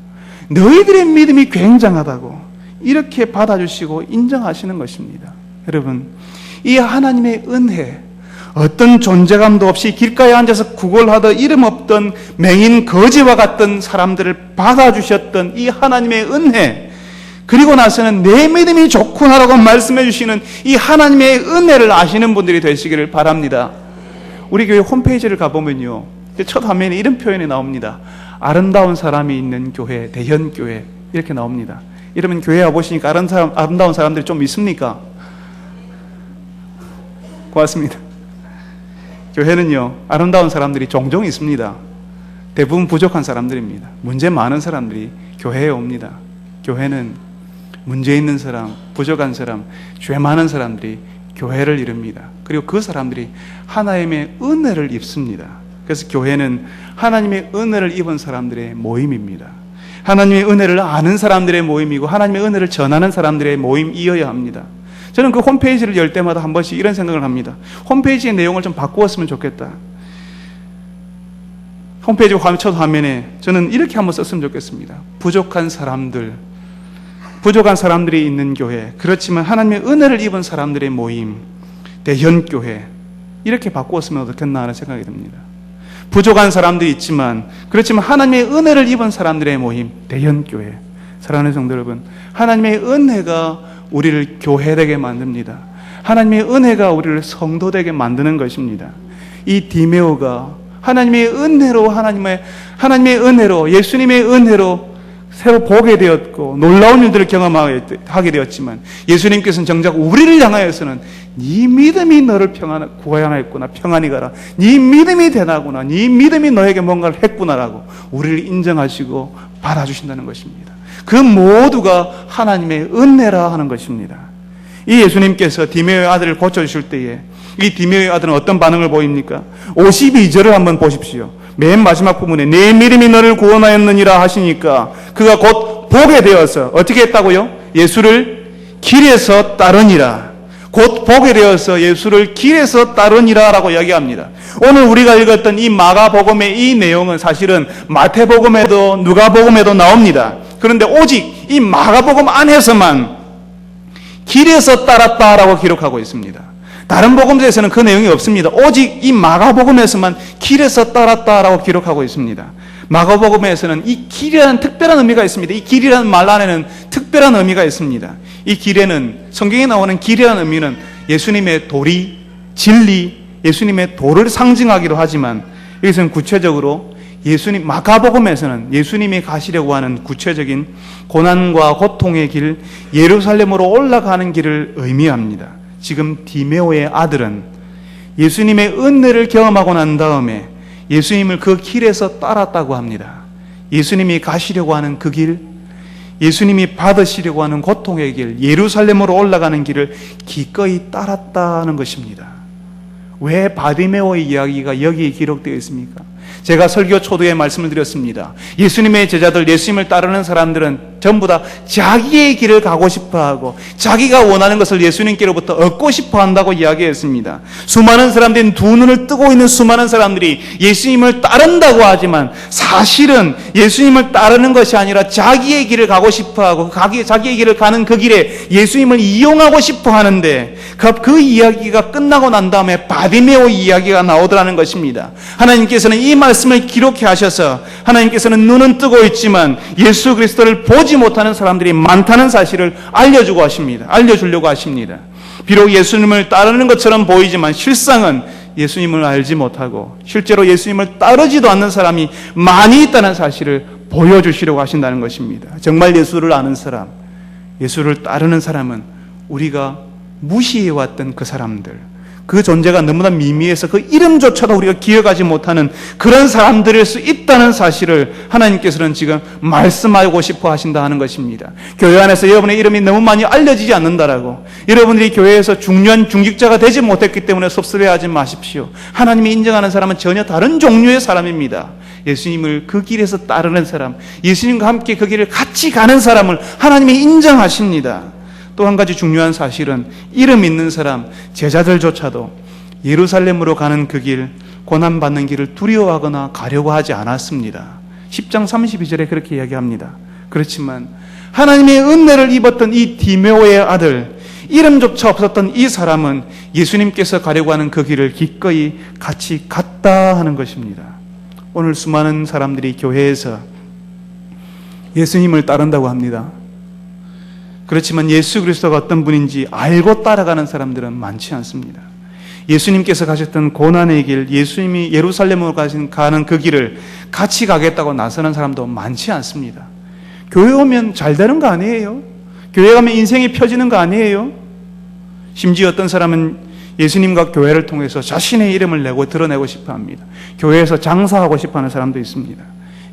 너희들의 믿음이 굉장하다고 이렇게 받아주시고 인정하시는 것입니다. 여러분, 이 하나님의 은혜, 어떤 존재감도 없이 길가에 앉아서 구걸하던 이름 없던 맹인 거지와 같던 사람들을 받아주셨던 이 하나님의 은혜, 그리고 나서는 내 믿음이 좋구나라고 말씀해 주시는 이 하나님의 은혜를 아시는 분들이 되시기를 바랍니다. 우리 교회 홈페이지를 가보면요, 첫 화면에 이런 표현이 나옵니다. 아름다운 사람이 있는 교회, 대현교회 이렇게 나옵니다. 이러면 교회에 와보시니까 아름다운 사람들이 좀 있습니까? 고맙습니다. 교회는요, 아름다운 사람들이 종종 있습니다. 대부분 부족한 사람들입니다. 문제 많은 사람들이 교회에 옵니다. 교회는 문제 있는 사람, 부족한 사람, 죄 많은 사람들이 교회를 이룹니다. 그리고 그 사람들이 하나님의 은혜를 입습니다. 그래서 교회는 하나님의 은혜를 입은 사람들의 모임입니다. 하나님의 은혜를 아는 사람들의 모임이고 하나님의 은혜를 전하는 사람들의 모임이어야 합니다. 저는 그 홈페이지를 열 때마다 한 번씩 이런 생각을 합니다. 홈페이지의 내용을 좀 바꾸었으면 좋겠다. 홈페이지 첫 화면에 저는 이렇게 한번 썼으면 좋겠습니다. 부족한 사람들이 있는 교회, 그렇지만 하나님의 은혜를 입은 사람들의 모임, 대현교회, 이렇게 바꾸었으면 어떻겠나 하는 생각이 듭니다. 부족한 사람들이 있지만, 그렇지만 하나님의 은혜를 입은 사람들의 모임, 대현교회. 사랑하는 성도 여러분, 하나님의 은혜가 우리를 교회되게 만듭니다. 하나님의 은혜가 우리를 성도되게 만드는 것입니다. 이 디메오가 하나님의 은혜로, 하나님의 은혜로, 예수님의 은혜로 새로 보게 되었고 놀라운 일들을 경험하게 되었지만, 예수님께서는 정작 우리를 향하여서는 네 믿음이 너를 구하였구나, 평안히 가라, 네 믿음이 대단하구나, 네 믿음이 너에게 뭔가를 했구나라고 우리를 인정하시고 받아주신다는 것입니다. 그 모두가 하나님의 은혜라 하는 것입니다. 이 예수님께서 디메오의 아들을 고쳐주실 때에 이 디메오의 아들은 어떤 반응을 보입니까? 52절을 한번 보십시오. 맨 마지막 부분에 내 믿음이 너를 구원하였느니라 하시니까 그가 곧 보게 되어서 어떻게 했다고요? 예수를 길에서 따르니라. 곧 보게 되어서 예수를 길에서 따르니라 라고 이야기합니다. 오늘 우리가 읽었던 이 마가복음의 이 내용은 사실은 마태복음에도 누가복음에도 나옵니다. 그런데 오직 이 마가복음 안에서만 길에서 따랐다라고 기록하고 있습니다. 다른 복음서에서는 그 내용이 없습니다. 오직 이 마가복음에서만 길에서 따랐다라고 기록하고 있습니다. 마가복음에서는 이 길이라는 특별한 의미가 있습니다. 이 길이라는 말 안에는 특별한 의미가 있습니다. 이 길에는, 성경에 나오는 길이라는 의미는 예수님의 도리, 진리, 예수님의 도를 상징하기도 하지만, 여기서는 구체적으로 마가복음에서는 예수님이 가시려고 하는 구체적인 고난과 고통의 길, 예루살렘으로 올라가는 길을 의미합니다. 지금 디메오의 아들은 예수님의 은혜를 경험하고 난 다음에 예수님을 그 길에서 따랐다고 합니다. 예수님이 가시려고 하는 그 길, 예수님이 받으시려고 하는 고통의 길, 예루살렘으로 올라가는 길을 기꺼이 따랐다는 것입니다. 왜 바디메오의 이야기가 여기에 기록되어 있습니까? 제가 설교 초두에 말씀을 드렸습니다. 예수님의 제자들, 예수님을 따르는 사람들은 전부 다 자기의 길을 가고 싶어하고 자기가 원하는 것을 예수님께로부터 얻고 싶어 한다고 이야기했습니다. 수많은 사람들이, 두 눈을 뜨고 있는 수많은 사람들이 예수님을 따른다고 하지만 사실은 예수님을 따르는 것이 아니라 자기의 길을 가고 싶어하고 자기의 길을 가는 그 길에 예수님을 이용하고 싶어 하는데, 그 이야기가 끝나고 난 다음에 바디메오 이야기가 나오더라는 것입니다. 하나님께서는 이 말씀을 기록해 하셔서 하나님께서는 눈은 뜨고 있지만 예수 그리스도를 보지 못하는 사람들이 많다는 사실을 알려주려고 하십니다. 비록 예수님을 따르는 것처럼 보이지만 실상은 예수님을 알지 못하고 실제로 예수님을 따르지도 않는 사람이 많이 있다는 사실을 보여주시려고 하신다는 것입니다. 정말 예수를 아는 사람, 예수를 따르는 사람은 우리가 무시해왔던 그 사람들, 그 존재가 너무나 미미해서 그 이름조차도 우리가 기억하지 못하는 그런 사람들일 수 있다는 사실을 하나님께서는 지금 말씀하고 싶어 하신다 하는 것입니다. 교회 안에서 여러분의 이름이 너무 많이 알려지지 않는다라고, 여러분들이 교회에서 중요한 중직자가 되지 못했기 때문에 섭섭해하지 마십시오. 하나님이 인정하는 사람은 전혀 다른 종류의 사람입니다. 예수님을 그 길에서 따르는 사람, 예수님과 함께 그 길을 같이 가는 사람을 하나님이 인정하십니다. 또 한 가지 중요한 사실은 이름 있는 사람, 제자들조차도 예루살렘으로 가는 그 길, 고난받는 길을 두려워하거나 가려고 하지 않았습니다. 10장 32절에 그렇게 이야기합니다. 그렇지만 하나님의 은혜를 입었던 이 디메오의 아들, 이름조차 없었던 이 사람은 예수님께서 가려고 하는 그 길을 기꺼이 같이 갔다 하는 것입니다. 오늘 수많은 사람들이 교회에서 예수님을 따른다고 합니다. 그렇지만 예수 그리스도가 어떤 분인지 알고 따라가는 사람들은 많지 않습니다. 예수님께서 가셨던 고난의 길, 예수님이 예루살렘으로 가는 그 길을 같이 가겠다고 나서는 사람도 많지 않습니다. 교회 오면 잘 되는 거 아니에요? 교회 가면 인생이 펴지는 거 아니에요? 심지어 어떤 사람은 예수님과 교회를 통해서 자신의 이름을 내고 드러내고 싶어 합니다. 교회에서 장사하고 싶어 하는 사람도 있습니다.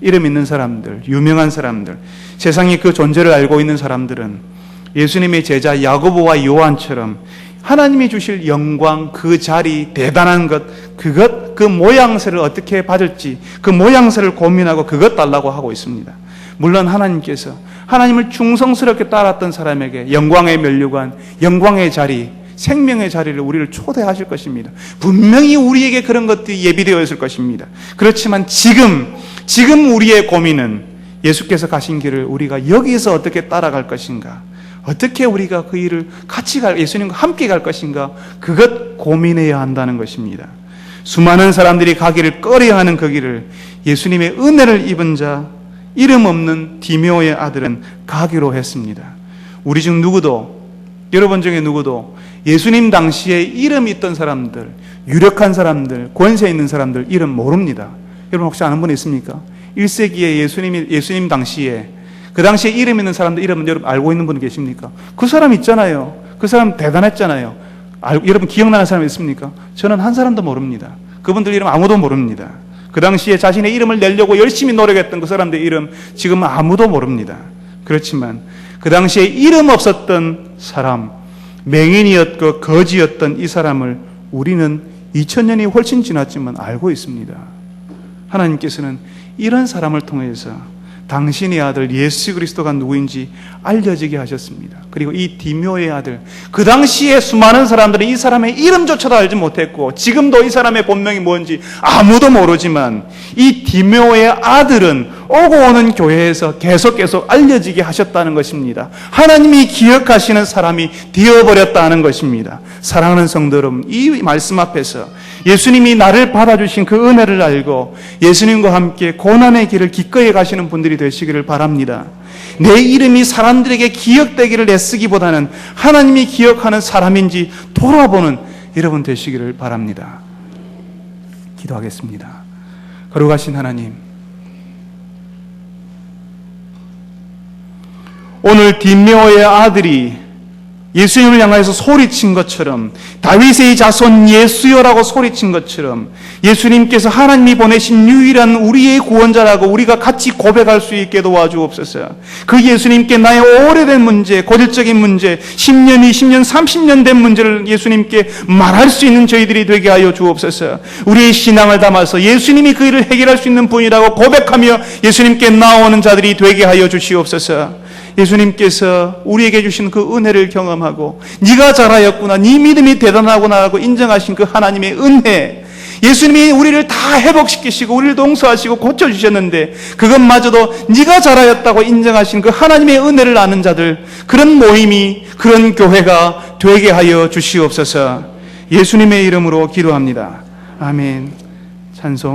이름 있는 사람들, 유명한 사람들, 세상이 그 존재를 알고 있는 사람들은 예수님의 제자 야고보와 요한처럼 하나님이 주실 영광, 그 자리, 대단한 것, 그 모양새를 어떻게 받을지 그 모양새를 고민하고 그것 달라고 하고 있습니다. 물론 하나님께서 하나님을 충성스럽게 따랐던 사람에게 영광의 면류관, 영광의 자리, 생명의 자리를 우리를 초대하실 것입니다. 분명히 우리에게 그런 것들이 예비되어 있을 것입니다. 그렇지만 지금 우리의 고민은 예수께서 가신 길을 우리가 여기서 어떻게 따라갈 것인가, 어떻게 우리가 그 일을 같이 예수님과 함께 갈 것인가, 그것 고민해야 한다는 것입니다. 수많은 사람들이 가기를 꺼려하는 그 길을 예수님의 은혜를 입은 자, 이름 없는 디메오의 아들은 가기로 했습니다. 우리 중 누구도, 여러분 중에 누구도 예수님 당시에 이름 있던 사람들, 유력한 사람들, 권세 있는 사람들 이름 모릅니다. 여러분 혹시 아는 분 있습니까? 1세기에 예수님 당시에, 그 당시에 이름 있는 사람들 이름은 여러분 알고 있는 분 계십니까? 그 사람 있잖아요. 그 사람 대단했잖아요. 여러분 기억나는 사람 있습니까? 저는 한 사람도 모릅니다. 그분들 이름 아무도 모릅니다. 그 당시에 자신의 이름을 내려고 열심히 노력했던 그 사람들 이름 지금 아무도 모릅니다. 그렇지만 그 당시에 이름 없었던 사람, 맹인이었고 거지였던 이 사람을 우리는 2000년이 훨씬 지났지만 알고 있습니다. 하나님께서는 이런 사람을 통해서 당신의 아들 예수 그리스도가 누구인지 알려지게 하셨습니다. 그리고 이 디메오의 아들, 그 당시에 수많은 사람들이 이 사람의 이름조차도 알지 못했고 지금도 이 사람의 본명이 뭔지 아무도 모르지만 이 디메오의 아들은 오고 오는 교회에서 계속 알려지게 하셨다는 것입니다. 하나님이 기억하시는 사람이 되어버렸다는 것입니다. 사랑하는 성도 여러분, 이 말씀 앞에서 예수님이 나를 받아주신 그 은혜를 알고 예수님과 함께 고난의 길을 기꺼이 가시는 분들이 되시기를 바랍니다. 내 이름이 사람들에게 기억되기를 애쓰기보다는 하나님이 기억하는 사람인지 돌아보는 여러분 되시기를 바랍니다. 기도하겠습니다. 거룩하신 하나님, 오늘 디메오의 아들이 예수님을 향하여서 소리친 것처럼, 다윗의 자손 예수여라고 소리친 것처럼 예수님께서 하나님이 보내신 유일한 우리의 구원자라고 우리가 같이 고백할 수 있게 도와주옵소서. 그 예수님께 나의 오래된 문제, 고질적인 문제, 10년, 20년, 30년 된 문제를 예수님께 말할 수 있는 저희들이 되게 하여 주옵소서. 우리의 신앙을 담아서 예수님이 그 일을 해결할 수 있는 분이라고 고백하며 예수님께 나오는 자들이 되게 하여 주시옵소서. 예수님께서 우리에게 주신 그 은혜를 경험하고 네가 잘하였구나, 네 믿음이 대단하구나라고 인정하신 그 하나님의 은혜, 예수님이 우리를 다 회복시키시고 우리를 용서하시고 고쳐주셨는데 그것마저도 네가 잘하였다고 인정하신 그 하나님의 은혜를 아는 자들, 그런 모임이, 그런 교회가 되게 하여 주시옵소서. 예수님의 이름으로 기도합니다. 아멘. 찬송.